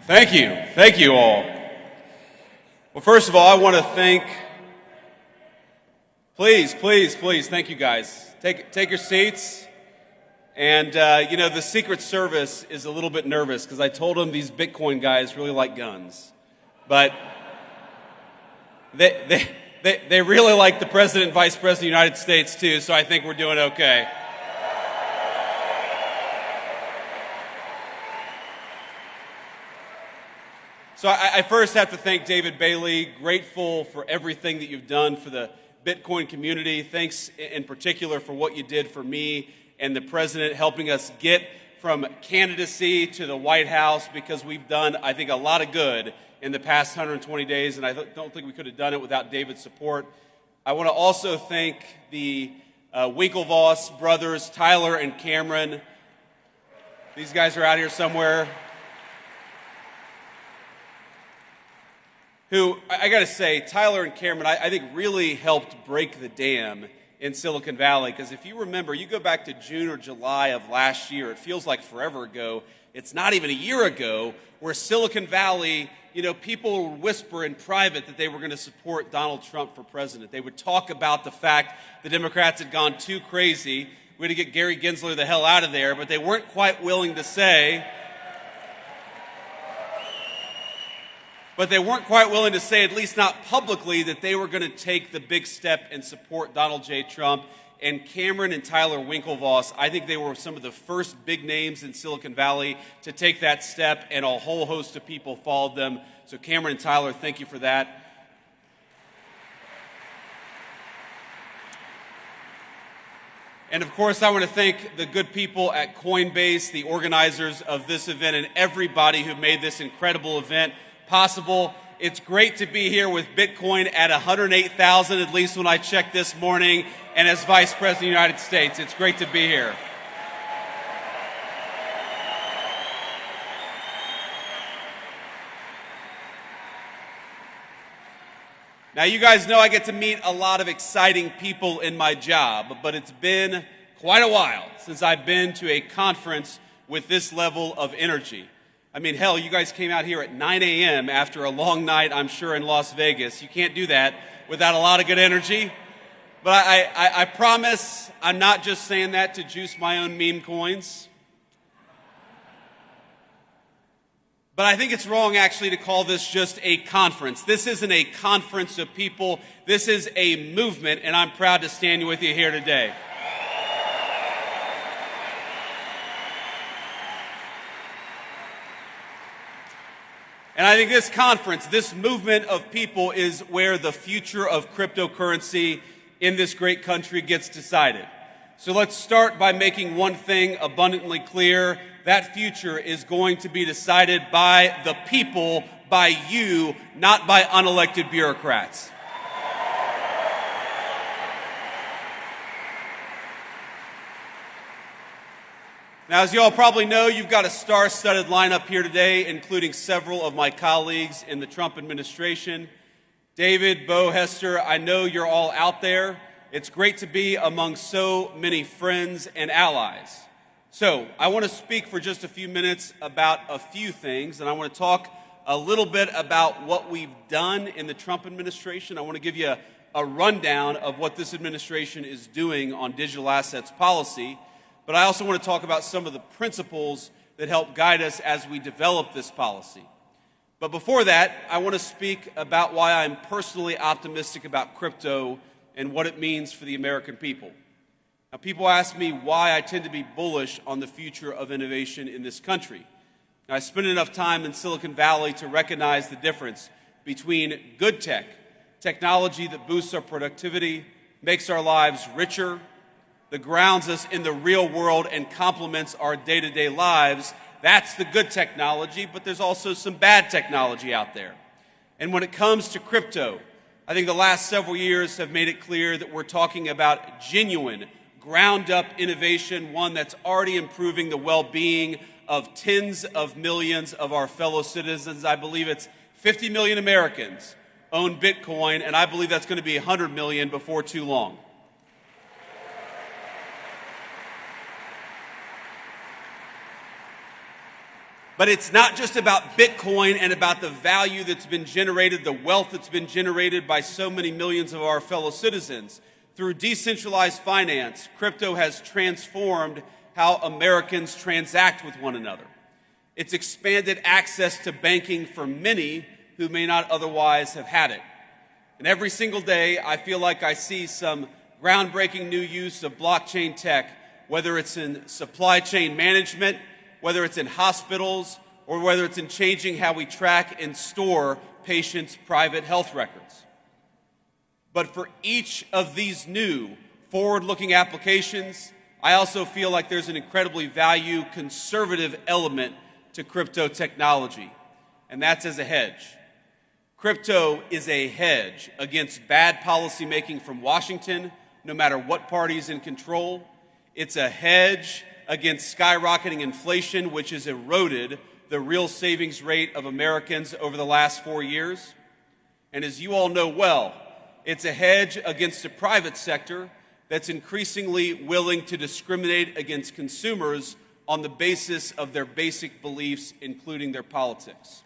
Thank you. Thank you all. Well, first of all, I want to thank, please, thank you guys. Take your seats. And, the Secret Service is a little bit nervous because I told them these Bitcoin guys really like guns. But they really like the President and Vice President of the United States, too, so I think we're doing okay. So I first have to thank David Bailey, grateful for everything that you've done for the Bitcoin community. Thanks in particular for what you did for me and the President, helping us get from candidacy to the White House, because we've done, I think, a lot of good in the past 120 days, and I don't think we could have done it without David's support. I want to also thank the Winklevoss brothers, Tyler and Cameron. These guys are out here somewhere. Who, I got to say, Tyler and Cameron, I think really helped break the dam in Silicon Valley. Because if you remember, you go back to June or July of last year, it feels like forever ago. It's not even a year ago, where Silicon Valley, people would whisper in private that they were going to support Donald Trump for president. They would talk about the fact the Democrats had gone too crazy. We had to get Gary Gensler the hell out of there, but they weren't quite willing to say... at least not publicly, that they were going to take the big step and support Donald J. Trump. And Cameron and Tyler Winklevoss, I think they were some of the first big names in Silicon Valley to take that step, and a whole host of people followed them. So Cameron and Tyler, thank you for that. And of course, I want to thank the good people at Coinbase, the organizers of this event, and everybody who made this incredible event possible. It's great to be here with Bitcoin at 108,000, at least when I checked this morning, and as Vice President of the United States. It's great to be here. Now, you guys know I get to meet a lot of exciting people in my job, but it's been quite a while since I've been to a conference with this level of energy. I mean, hell, you guys came out here at 9 a.m. after a long night, I'm sure, in Las Vegas. You can't do that without a lot of good energy. But I promise I'm not just saying that to juice my own meme coins. But I think it's wrong, actually, to call this just a conference. This isn't a conference of people. This is a movement, and I'm proud to stand with you here today. And I think this conference, this movement of people, is where the future of cryptocurrency in this great country gets decided. So let's start by making one thing abundantly clear. That future is going to be decided by the people, by you, not by unelected bureaucrats. Now, as you all probably know, you've got a star-studded lineup here today, including several of my colleagues in the Trump administration. David, Bo, Hester, I know you're all out there. It's great to be among so many friends and allies. So, I want to speak for just a few minutes about a few things, and I want to talk a little bit about what we've done in the Trump administration. I want to give you a rundown of what this administration is doing on digital assets policy. But I also want to talk about some of the principles that help guide us as we develop this policy. But before that, I want to speak about why I'm personally optimistic about crypto and what it means for the American people. Now, people ask me why I tend to be bullish on the future of innovation in this country. Now, I spent enough time in Silicon Valley to recognize the difference between good tech, technology that boosts our productivity, makes our lives richer, that grounds us in the real world and complements our day-to-day lives. That's the good technology, but there's also some bad technology out there. And when it comes to crypto, I think the last several years have made it clear that we're talking about genuine, ground-up innovation, one that's already improving the well-being of tens of millions of our fellow citizens. I believe it's 50 million Americans own Bitcoin, and I believe that's going to be 100 million before too long. But it's not just about Bitcoin and about the value that's been generated, the wealth that's been generated by so many millions of our fellow citizens. Through decentralized finance, crypto has transformed how Americans transact with one another. It's expanded access to banking for many who may not otherwise have had it. And every single day, I feel like I see some groundbreaking new use of blockchain tech, whether it's in supply chain management, whether it's in hospitals, or whether it's in changing how we track and store patients' private health records. But for each of these new forward-looking applications, I also feel like there's an incredibly conservative element to crypto technology, and that's as a hedge. Crypto is a hedge against bad policymaking from Washington, no matter what party is in control. It's a hedge against skyrocketing inflation, which has eroded the real savings rate of Americans over the last 4 years. And as you all know well, it's a hedge against a private sector that's increasingly willing to discriminate against consumers on the basis of their basic beliefs, including their politics.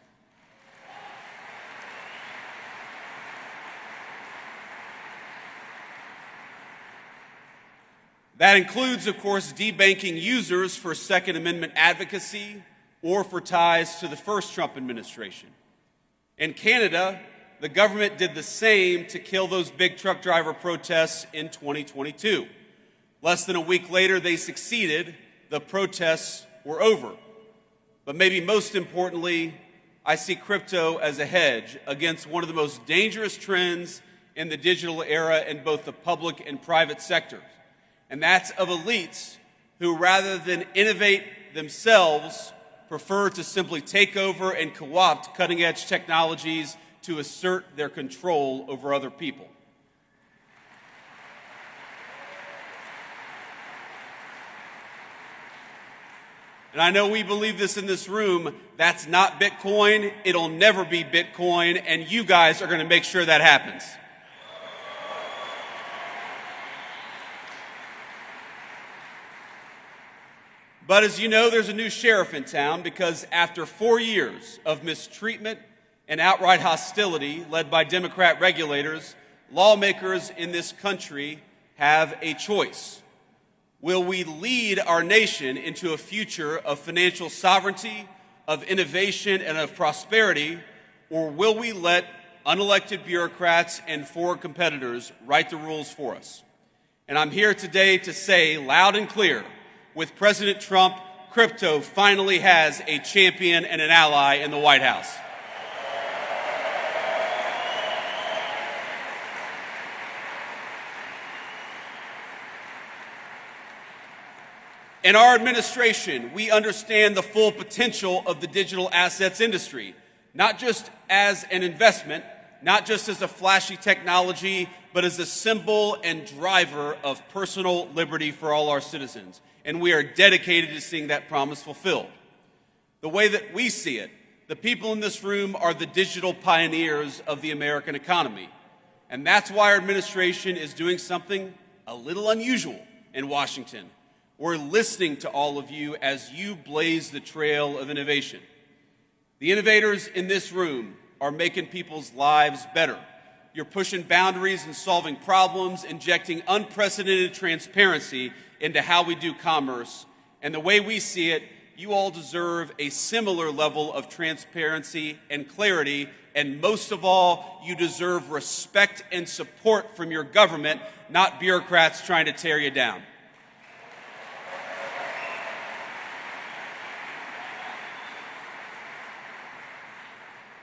That includes, of course, debanking users for Second Amendment advocacy or for ties to the first Trump administration. In Canada, the government did the same to kill those big truck driver protests in 2022. Less than a week later, they succeeded. The protests were over. But maybe most importantly, I see crypto as a hedge against one of the most dangerous trends in the digital era in both the public and private sectors. And that's of elites who, rather than innovate themselves, prefer to simply take over and co-opt cutting-edge technologies to assert their control over other people. And I know we believe this in this room. That's not Bitcoin. It'll never be Bitcoin, and you guys are going to make sure that happens. But as you know, there's a new sheriff in town because after 4 years of mistreatment and outright hostility led by Democrat regulators, lawmakers in this country have a choice. Will we lead our nation into a future of financial sovereignty, of innovation, and of prosperity, or will we let unelected bureaucrats and foreign competitors write the rules for us? And I'm here today to say loud and clear, with President Trump, crypto finally has a champion and an ally in the White House. In our administration, we understand the full potential of the digital assets industry, not just as an investment, not just as a flashy technology, but as a symbol and driver of personal liberty for all our citizens. And we are dedicated to seeing that promise fulfilled. The way that we see it, the people in this room are the digital pioneers of the American economy. And that's why our administration is doing something a little unusual in Washington. We're listening to all of you as you blaze the trail of innovation. The innovators in this room are making people's lives better. You're pushing boundaries and solving problems, injecting unprecedented transparency into how we do commerce. And the way we see it, you all deserve a similar level of transparency and clarity. And most of all, you deserve respect and support from your government, not bureaucrats trying to tear you down.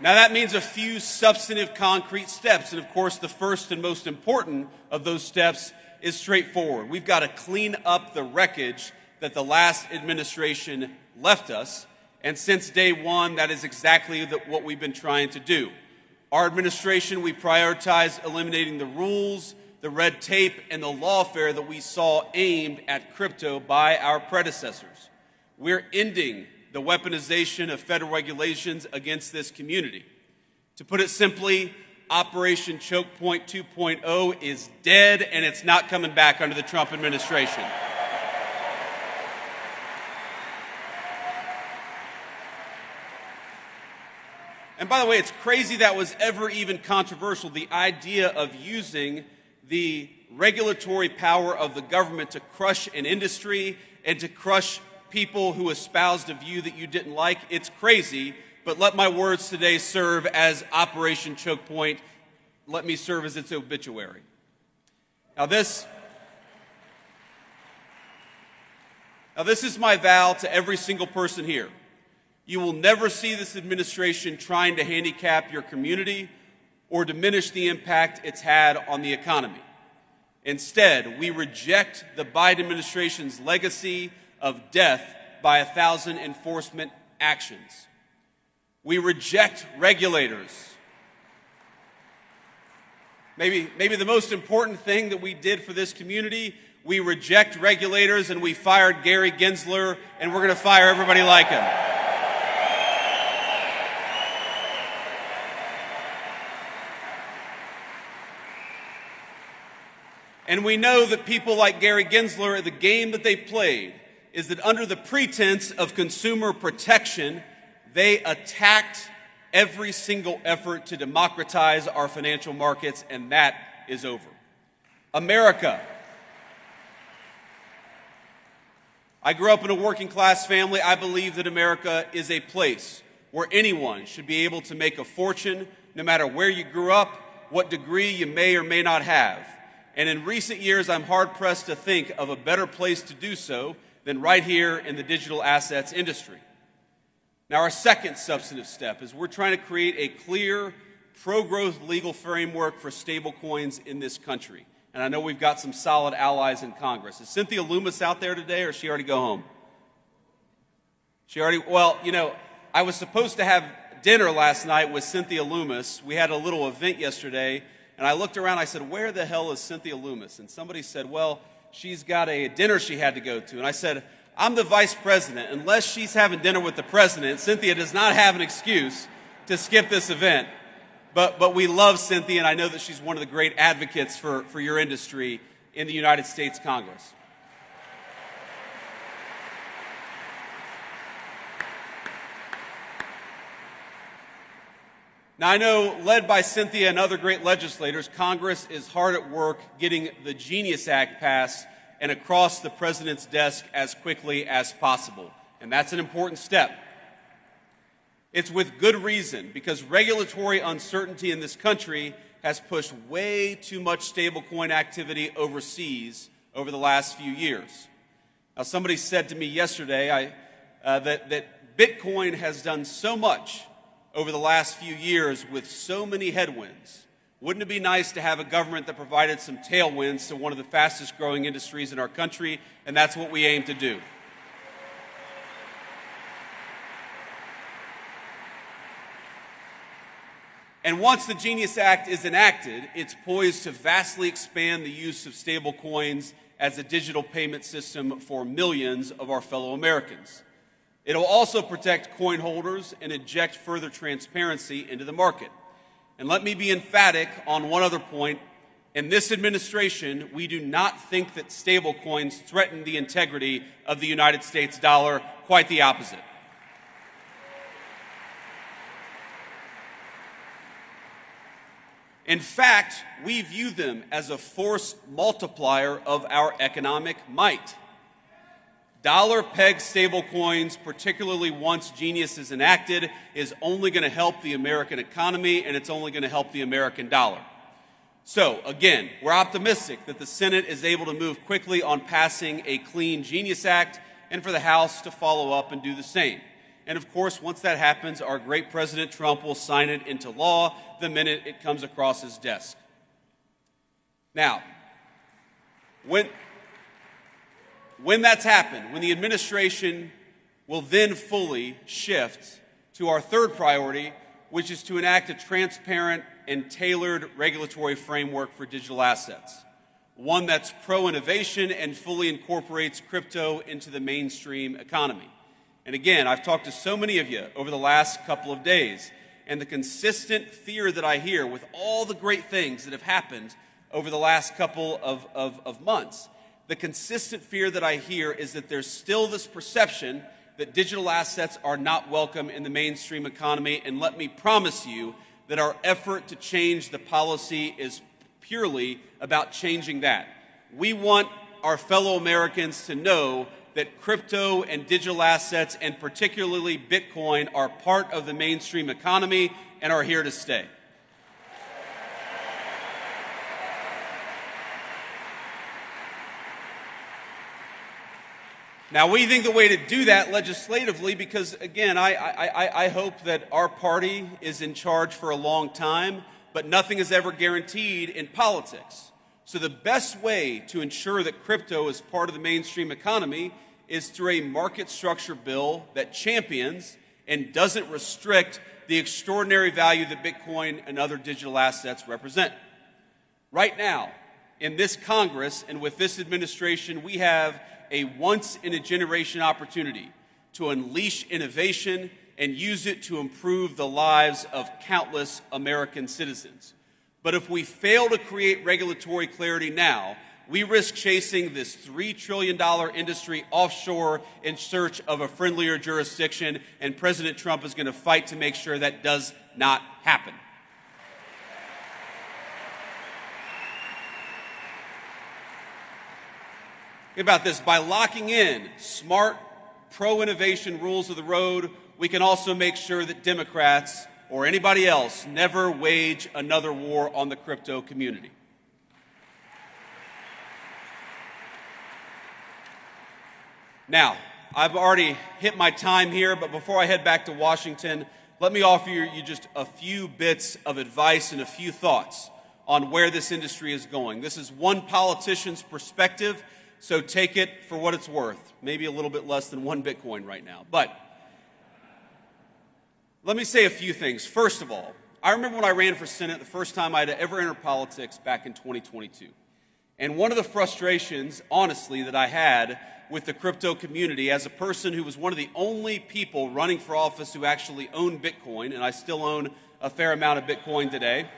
Now that means a few substantive concrete steps, and of course the first and most important of those steps is straightforward. We've got to clean up the wreckage that the last administration left us, and since day one, that is exactly what we've been trying to do. Our administration, we prioritize eliminating the rules, the red tape, and the lawfare that we saw aimed at crypto by our predecessors. We're ending the weaponization of federal regulations against this community. To put it simply, Operation Chokepoint 2.0 is dead, and it's not coming back under the Trump administration. And by the way, it's crazy that was ever even controversial, the idea of using the regulatory power of the government to crush an industry and to crush people who espoused a view that you didn't like. It's crazy, but let my words today serve as Operation Chokepoint. Let me serve as its obituary. Now this is my vow to every single person here. You will never see this administration trying to handicap your community or diminish the impact it's had on the economy. Instead, we reject the Biden administration's legacy of death by 1,000 enforcement actions. We reject regulators. Maybe the most important thing that we did for this community, we reject regulators and we fired Gary Gensler, and we're going to fire everybody like him. And we know that people like Gary Gensler, the game that they played is that under the pretense of consumer protection, they attacked every single effort to democratize our financial markets, and that is over. America. I grew up in a working class family. I believe that America is a place where anyone should be able to make a fortune, no matter where you grew up, what degree you may or may not have. And in recent years, I'm hard-pressed to think of a better place to do so than right here in the digital assets industry. Now, our second substantive step is we're trying to create a clear, pro-growth legal framework for stablecoins in this country. And I know we've got some solid allies in Congress. Is Cynthia Loomis out there today, or did she already go home? Well, you know, I was supposed to have dinner last night with Cynthia Loomis. We had a little event yesterday. And I looked around, I said, where the hell is Cynthia Loomis? And somebody said, well, she's got a dinner she had to go to. And I said, I'm the vice president. Unless she's having dinner with the president, Cynthia does not have an excuse to skip this event. But we love Cynthia, and I know that she's one of the great advocates for your industry in the United States Congress. Now, I know, led by Cynthia and other great legislators, Congress is hard at work getting the Genius Act passed and across the president's desk as quickly as possible. And that's an important step. It's with good reason, because regulatory uncertainty in this country has pushed way too much stablecoin activity overseas over the last few years. Now, somebody said to me yesterday that Bitcoin has done so much over the last few years with so many headwinds. Wouldn't it be nice to have a government that provided some tailwinds to one of the fastest growing industries in our country? And that's what we aim to do. And once the Genius Act is enacted, it's poised to vastly expand the use of stablecoins as a digital payment system for millions of our fellow Americans. It will also protect coin holders and inject further transparency into the market. And let me be emphatic on one other point. In this administration, we do not think that stablecoins threaten the integrity of the United States dollar. Quite the opposite. In fact, we view them as a force multiplier of our economic might. Dollar-pegged stablecoins, particularly once Genius is enacted, is only going to help the American economy, and it's only going to help the American dollar. So, again, we're optimistic that the Senate is able to move quickly on passing a clean Genius Act, and for the House to follow up and do the same. And of course, once that happens, our great President Trump will sign it into law the minute it comes across his desk. Now, when that's happened, when the administration will then fully shift to our third priority, which is to enact a transparent and tailored regulatory framework for digital assets, one that's pro-innovation and fully incorporates crypto into the mainstream economy. And again, I've talked to so many of you over the last couple of days, and the consistent fear that I hear with all the great things that have happened over the last couple of months, the consistent fear that I hear is that there's still this perception that digital assets are not welcome in the mainstream economy, and let me promise you that our effort to change the policy is purely about changing that. We want our fellow Americans to know that crypto and digital assets, and particularly Bitcoin, are part of the mainstream economy and are here to stay. Now, we think the way to do that legislatively, because again, I hope that our party is in charge for a long time, but nothing is ever guaranteed in politics. So the best way to ensure that crypto is part of the mainstream economy is through a market structure bill that champions and doesn't restrict the extraordinary value that Bitcoin and other digital assets represent. Right now, in this Congress and with this administration, we have a once-in-a-generation opportunity to unleash innovation and use it to improve the lives of countless American citizens. But if we fail to create regulatory clarity now, we risk chasing this $3 trillion industry offshore in search of a friendlier jurisdiction, and President Trump is going to fight to make sure that does not happen. Think about this. By locking in smart, pro-innovation rules of the road, we can also make sure that Democrats or anybody else never wage another war on the crypto community. Now, I've already hit my time here, but before I head back to Washington, let me offer you just a few bits of advice and a few thoughts on where this industry is going. This is one politician's perspective, so take it for what it's worth. Maybe a little bit less than one Bitcoin right now. But let me say a few things. First of all, I remember when I ran for Senate, the first time I'd ever entered politics back in 2022. And one of the frustrations, honestly, that I had with the crypto community as a person who was one of the only people running for office who actually owned Bitcoin, and I still own a fair amount of Bitcoin today.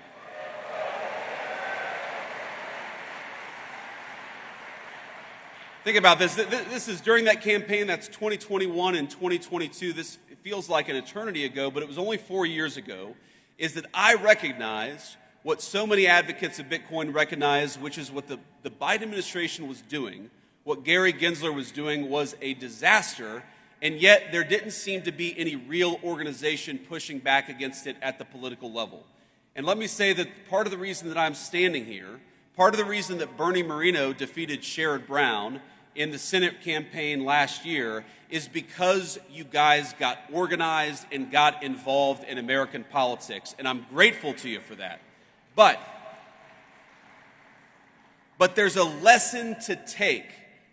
Think about this. This is during that campaign. That's 2021 and 2022. This feels like an eternity ago, but it was only 4 years ago, is that I recognized what so many advocates of Bitcoin recognize, which is what the Biden administration was doing, what Gary Gensler was doing was a disaster, and yet there didn't seem to be any real organization pushing back against it at the political level. And let me say that part of the reason that I'm standing here, part of the reason that Bernie Moreno defeated Sherrod Brown in the Senate campaign last year is because you guys got organized and got involved in American politics, and I'm grateful to you for that. But there's a lesson to take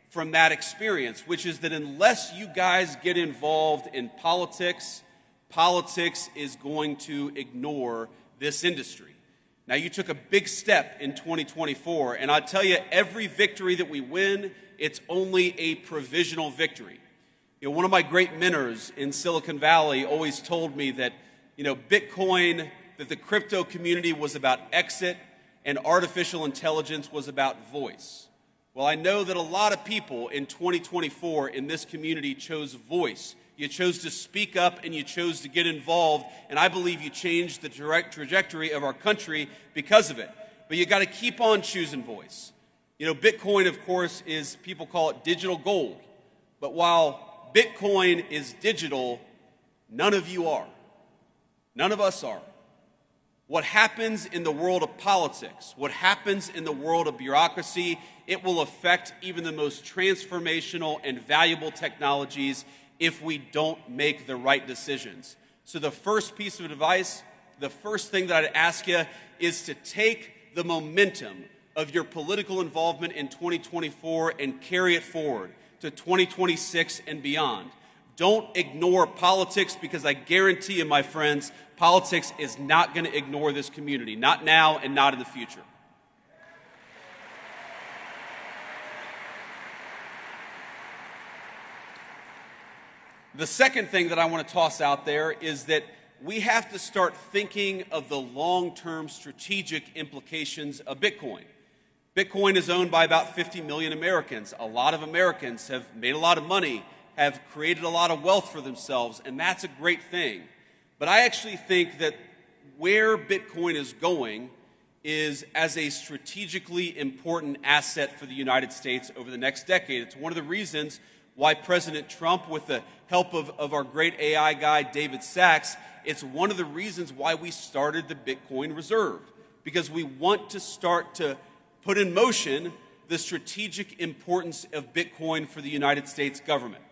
from that experience, which is that unless you guys get involved in politics, politics is going to ignore this industry. Now, you took a big step in 2024, and I'll tell you, every victory that we win, it's only a provisional victory. You know, one of my great mentors in Silicon Valley always told me that, Bitcoin, that the crypto community was about exit and artificial intelligence was about voice. Well, I know that a lot of people in 2024 in this community chose voice. You chose to speak up and you chose to get involved, and I believe you changed the direct trajectory of our country because of it. But you got to keep on choosing voice. Bitcoin, of course, people call it digital gold. But while Bitcoin is digital, none of you are. None of us are. What happens in the world of politics, what happens in the world of bureaucracy, it will affect even the most transformational and valuable technologies if we don't make the right decisions. So the first piece of advice, the first thing that I'd ask you is to take the momentum of your political involvement in 2024 and carry it forward to 2026 and beyond. Don't ignore politics, because I guarantee you, my friends, politics is not going to ignore this community, not now and not in the future. The second thing that I want to toss out there is that we have to start thinking of the long-term strategic implications of Bitcoin. Bitcoin is owned by about 50 million Americans. A lot of Americans have made a lot of money have created a lot of wealth for themselves, and that's a great thing. But I actually think that where Bitcoin is going is as a strategically important asset for the United States over the next decade. It's one of the reasons why President Trump, with the help of our great AI guy, David Sachs, it's one of the reasons why we started the Bitcoin Reserve, because we want to start to put in motion the strategic importance of Bitcoin for the United States government.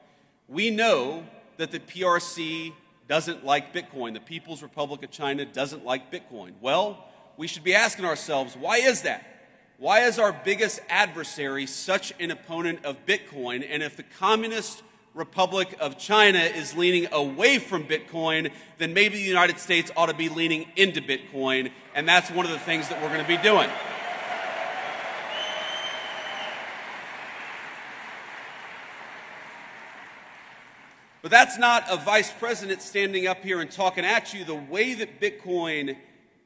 We know that the PRC doesn't like Bitcoin. The People's Republic of China doesn't like Bitcoin. Well, we should be asking ourselves, why is that? Why is our biggest adversary such an opponent of Bitcoin? And if the Communist Republic of China is leaning away from Bitcoin, then maybe the United States ought to be leaning into Bitcoin, and that's one of the things that we're going to be doing. But that's not a vice president standing up here and talking at you. The way that Bitcoin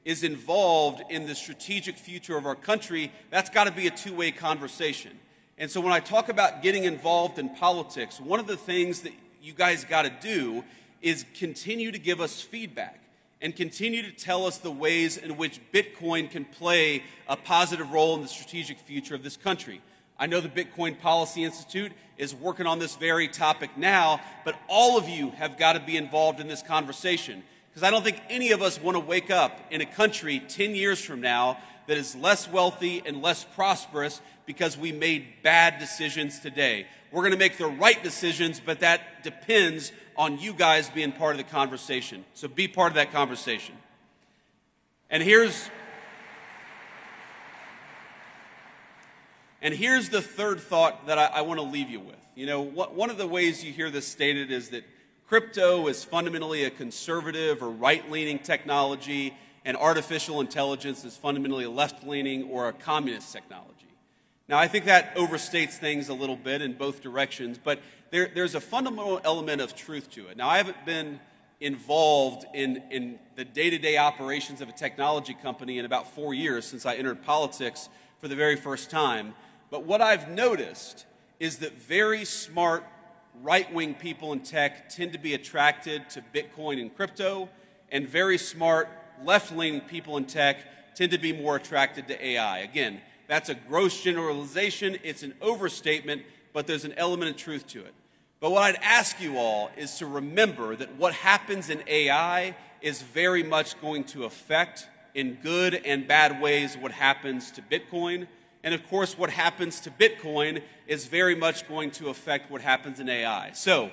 is involved in the strategic future of our country, that's got to be a two-way conversation. And so when I talk about getting involved in politics, one of the things that you guys got to do is continue to give us feedback and continue to tell us the ways in which Bitcoin can play a positive role in the strategic future of this country. I know the Bitcoin Policy Institute is working on this very topic now, but all of you have got to be involved in this conversation, because I don't think any of us want to wake up in a country 10 years from now that is less wealthy and less prosperous because we made bad decisions today. We're going to make the right decisions, but that depends on you guys being part of the conversation. So be part of that conversation. And here's the third thought that I want to leave you with. You know, one of the ways you hear this stated is that crypto is fundamentally a conservative or right-leaning technology, and artificial intelligence is fundamentally a left-leaning or a communist technology. Now, I think that overstates things a little bit in both directions, but there's a fundamental element of truth to it. Now, I haven't been involved in the day-to-day operations of a technology company in about 4 years since I entered politics for the very first time. But what I've noticed is that very smart right-wing people in tech tend to be attracted to Bitcoin and crypto, and very smart left-leaning people in tech tend to be more attracted to AI. Again, that's a gross generalization, it's an overstatement, but there's an element of truth to it. But what I'd ask you all is to remember that what happens in AI is very much going to affect, in good and bad ways, what happens to Bitcoin. And of course, what happens to Bitcoin is very much going to affect what happens in AI. So,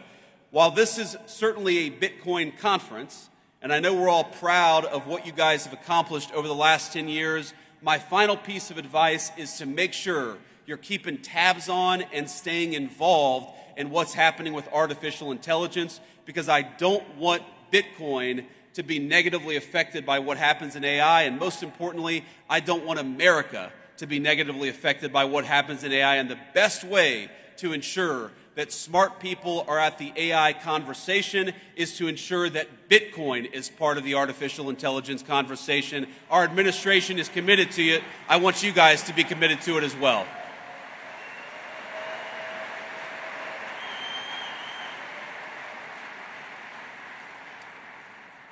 while this is certainly a Bitcoin conference, and I know we're all proud of what you guys have accomplished over the last 10 years, my final piece of advice is to make sure you're keeping tabs on and staying involved in what's happening with artificial intelligence, because I don't want Bitcoin to be negatively affected by what happens in AI, and most importantly, I don't want America to be negatively affected by what happens in AI. And the best way to ensure that smart people are at the AI conversation is to ensure that Bitcoin is part of the artificial intelligence conversation. Our administration is committed to it. I want you guys to be committed to it as well.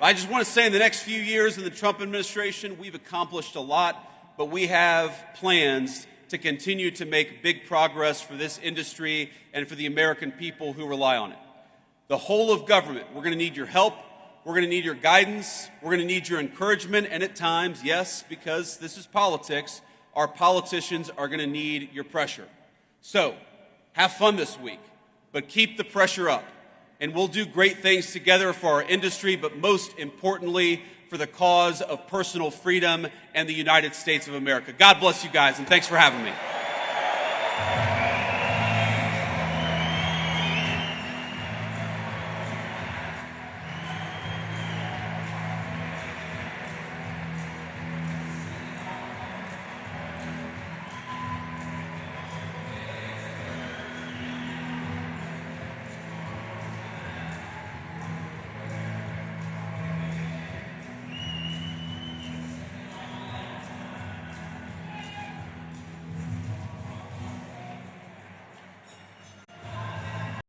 I just want to say in the next few years in the Trump administration, we've accomplished a lot, but we have plans to continue to make big progress for this industry and for the American people who rely on it. The whole of government, we're going to need your help, we're going to need your guidance, we're going to need your encouragement, and at times, yes, because this is politics, our politicians are going to need your pressure. So, have fun this week, but keep the pressure up. And we'll do great things together for our industry, but most importantly, for the cause of personal freedom and the United States of America. God bless you guys, and thanks for having me.